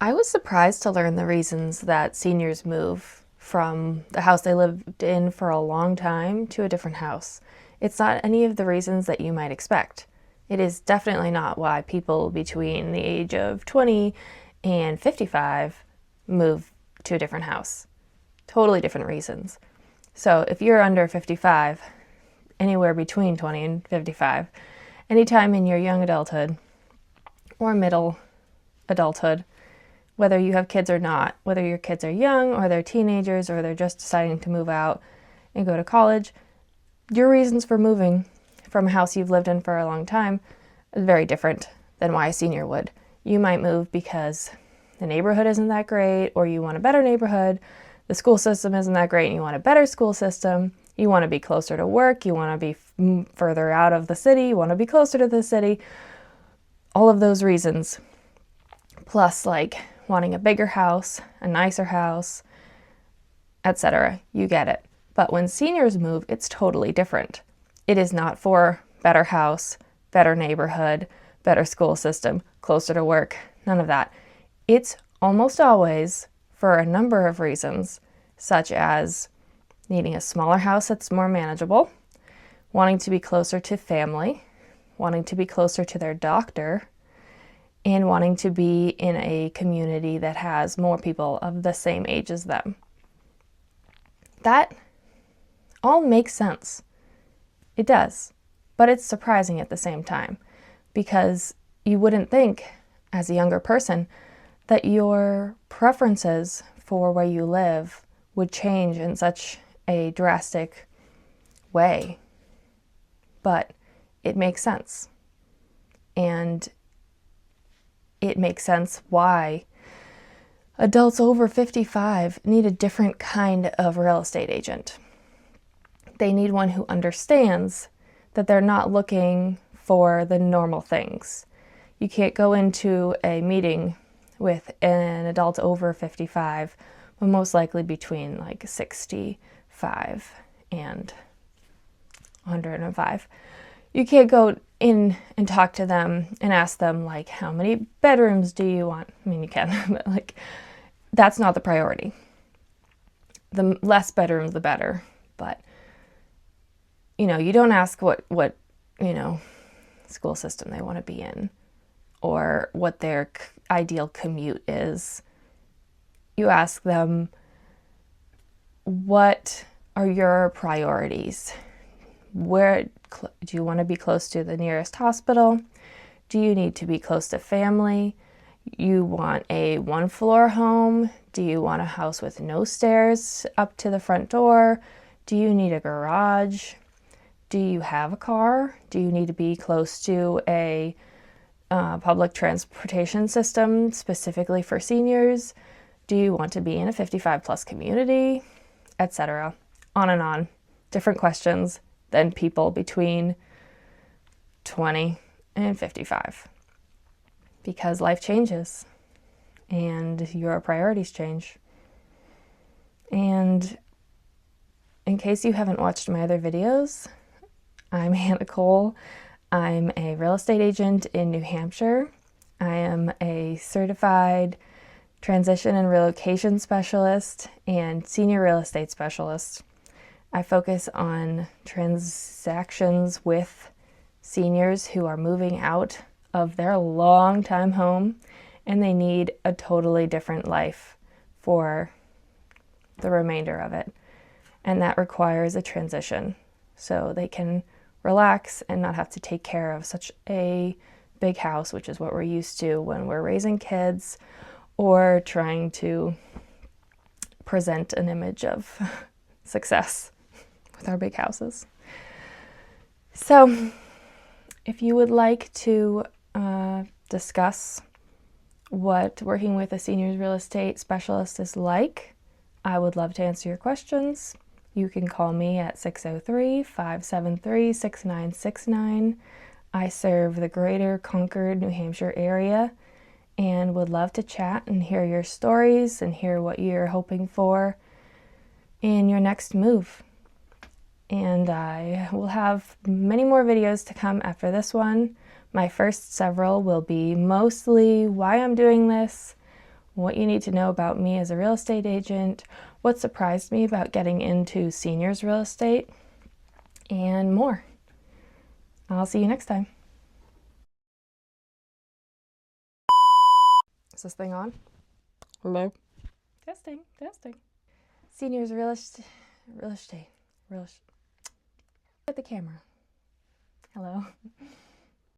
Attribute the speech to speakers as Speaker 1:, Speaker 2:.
Speaker 1: I was surprised to learn the reasons that seniors move from the house they lived in for a long time to a different house. It's not any of the reasons that you might expect. It is definitely not why people between the age of 20 and 55 move to a different house. Totally different reasons. So if you're under 55, anywhere between 20 and 55, anytime in your young adulthood or middle adulthood, whether you have kids or not, whether your kids are young or they're teenagers or they're just deciding to move out and go to college, your reasons for moving from a house you've lived in for a long time is very different than why a senior would. You might move because the neighborhood isn't that great, or you want a better neighborhood, the school system isn't that great and you want a better school system, you want to be closer to work, you want to be further out of the city, you want to be closer to the city, all of those reasons. Plus, like, wanting a bigger house, a nicer house, etc. You get it. But when seniors move, it's totally different. It is not for better house, better neighborhood, better school system, closer to work, none of that. It's almost always for a number of reasons, such as needing a smaller house that's more manageable, wanting to be closer to family, wanting to be closer to their doctor, and wanting to be in a community that has more people of the same age as them. That all makes sense. It does, but it's surprising at the same time, because you wouldn't think, as a younger person, that your preferences for where you live would change in such a drastic way. But it makes sense. And it makes sense why adults over 55 need a different kind of real estate agent. They need one who understands that they're not looking for the normal things. You can't go into a meeting with an adult over 55, but most likely between like 65 and 105. You can't go in and talk to them and ask them, like, how many bedrooms do you want? I mean, you can, but like, that's not the priority. The less bedrooms, the better. But, you don't ask what school system they want to be in or what their ideal commute is. You ask them, what are your priorities? Where do you want to be close to the nearest hospital? Do you need to be close to family? You want a one-floor home? Do you want a house with no stairs up to the front door? Do you need a garage? Do you have a car? Do you need to be close to a public transportation system specifically for seniors? Do you want to be in a 55 plus community? Etc. On and on. Different questions than people between 20 and 55. Because life changes and your priorities change. And in case you haven't watched my other videos, I'm Hannah Cole. I'm a real estate agent in New Hampshire. I am a certified transition and relocation specialist and senior real estate specialist. I focus on transactions with seniors who are moving out of their long-time home and they need a totally different life for the remainder of it. And that requires a transition so they can relax and not have to take care of such a big house, which is what we're used to when we're raising kids or trying to present an image of success with our big houses. So if you would like to discuss what working with a seniors real estate specialist is like, I would love to answer your questions. You can call me at 603-573-6969. I serve the greater Concord, New Hampshire area and would love to chat and hear your stories and hear what you're hoping for in your next move. And I will have many more videos to come after this one. My first several will be mostly why I'm doing this, what you need to know about me as a real estate agent, what surprised me about getting into seniors real estate, and more. I'll see you next time. Is this thing on?
Speaker 2: Hello?
Speaker 1: Testing. Seniors real estate. At the camera. Hello.